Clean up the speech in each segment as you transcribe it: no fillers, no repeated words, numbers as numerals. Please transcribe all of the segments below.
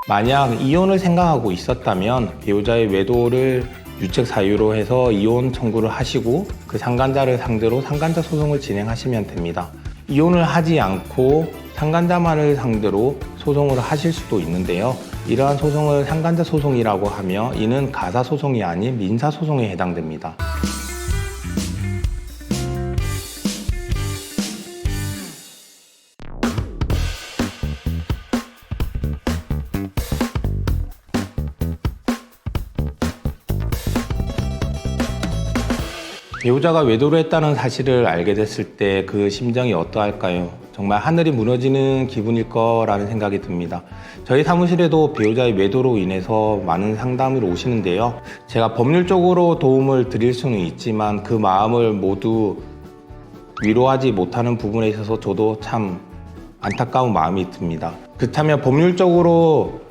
만약 이혼을 생각하고 있었다면 배우자의 외도를 유책 사유로 해서 이혼 청구를 하시고 그 상간자를 상대로 상간자 소송을 진행하시면 됩니다. 이혼을 하지 않고 상간자만을 상대로 소송을 하실 수도 있는데요. 이러한 소송을 상간자 소송이라고 하며 이는 가사 소송이 아닌 민사 소송에 해당됩니다. 배우자가 외도를 했다는 사실을 알게 됐을 때 그 심정이 어떠할까요? 정말 하늘이 무너지는 기분일 거라는 생각이 듭니다. 저희 사무실에도 배우자의 외도로 인해서 많은 상담을 오시는데요. 제가 법률적으로 도움을 드릴 수는 있지만 그 마음을 모두 위로하지 못하는 부분에 있어서 저도 참 안타까운 마음이 듭니다. 그렇다면 법률적으로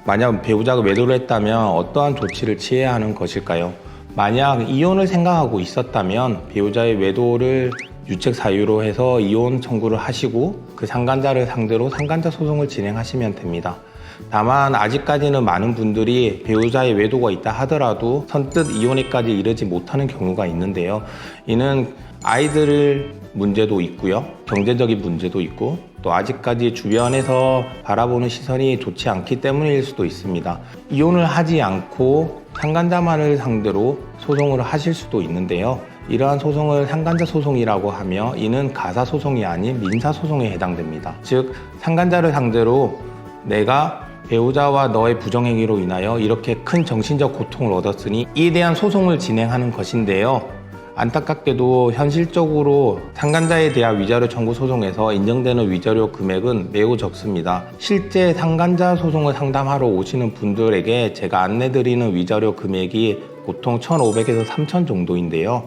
만약 배우자가 외도를 했다면 어떠한 조치를 취해야 하는 것일까요? 만약 이혼을 생각하고 있었다면 배우자의 외도를 유책 사유로 해서 이혼 청구를 하시고 그 상간자를 상대로 상간자 소송을 진행하시면 됩니다. 다만 아직까지는 많은 분들이 배우자의 외도가 있다 하더라도 선뜻 이혼에까지 이르지 못하는 경우가 있는데요. 이는 아이들 문제도 있고요. 경제적인 문제도 있고 또 아직까지 주변에서 바라보는 시선이 좋지 않기 때문일 수도 있습니다. 이혼을 하지 않고 상간자만을 상대로 소송을 하실 수도 있는데요. 이러한 소송을 상간자 소송이라고 하며 이는 가사 소송이 아닌 민사 소송에 해당됩니다. 즉 상간자를 상대로 내가 배우자와 너의 부정행위로 인하여 이렇게 큰 정신적 고통을 얻었으니 이에 대한 소송을 진행하는 것인데요. 안타깝게도 현실적으로 상간자에 대한 위자료 청구 소송에서 인정되는 위자료 금액은 매우 적습니다. 실제 상간자 소송을 상담하러 오시는 분들에게 제가 안내드리는 위자료 금액이 보통 1,500에서 3,000 정도인데요.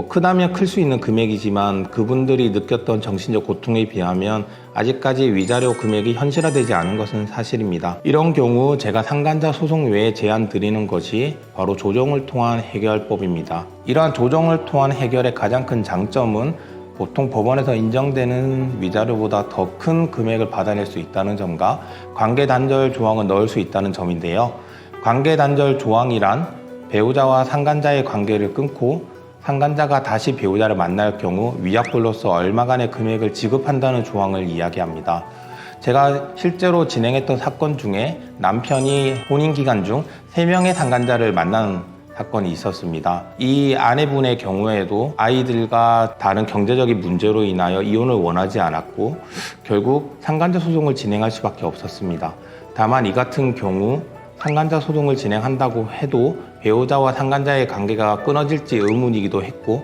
크다면 클 수 있는 금액이지만 그분들이 느꼈던 정신적 고통에 비하면 아직까지 위자료 금액이 현실화되지 않은 것은 사실입니다. 이런 경우 제가 상간자 소송 외에 제안 드리는 것이 바로 조정을 통한 해결법입니다. 이러한 조정을 통한 해결의 가장 큰 장점은 보통 법원에서 인정되는 위자료보다 더 큰 금액을 받아낼 수 있다는 점과 관계단절 조항을 넣을 수 있다는 점인데요. 관계단절 조항이란 배우자와 상간자의 관계를 끊고 상간자가 다시 배우자를 만날 경우 위약불로서 얼마간의 금액을 지급한다는 조항을 이야기합니다. 제가 실제로 진행했던 사건 중에 남편이 혼인기간 중 3명의 상간자를 만난 사건이 있었습니다. 이 아내분의 경우에도 아이들과 다른 경제적인 문제로 인하여 이혼을 원하지 않았고 결국 상간자 소송을 진행할 수밖에 없었습니다. 다만 이 같은 경우 상간자 소송을 진행한다고 해도 배우자와 상간자의 관계가 끊어질지 의문이기도 했고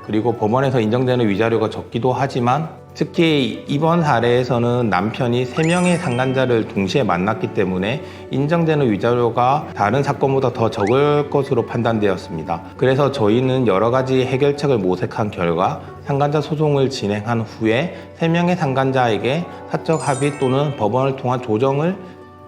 그리고 법원에서 인정되는 위자료가 적기도 하지만 특히 이번 사례에서는 남편이 3명의 상간자를 동시에 만났기 때문에 인정되는 위자료가 다른 사건보다 더 적을 것으로 판단되었습니다. 그래서 저희는 여러 가지 해결책을 모색한 결과 상간자 소송을 진행한 후에 3명의 상간자에게 사적 합의 또는 법원을 통한 조정을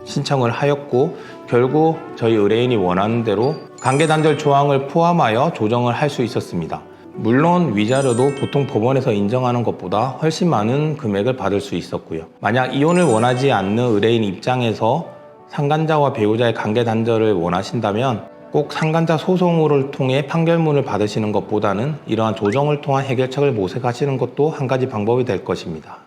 신청을 하였고 결국 저희 의뢰인이 원하는 대로 관계단절 조항을 포함하여 조정을 할 수 있었습니다. 물론 위자료도 보통 법원에서 인정하는 것보다 훨씬 많은 금액을 받을 수 있었고요. 만약 이혼을 원하지 않는 의뢰인 입장에서 상간자와 배우자의 관계단절을 원하신다면 꼭 상간자 소송을 통해 판결문을 받으시는 것보다는 이러한 조정을 통한 해결책을 모색하시는 것도 한 가지 방법이 될 것입니다.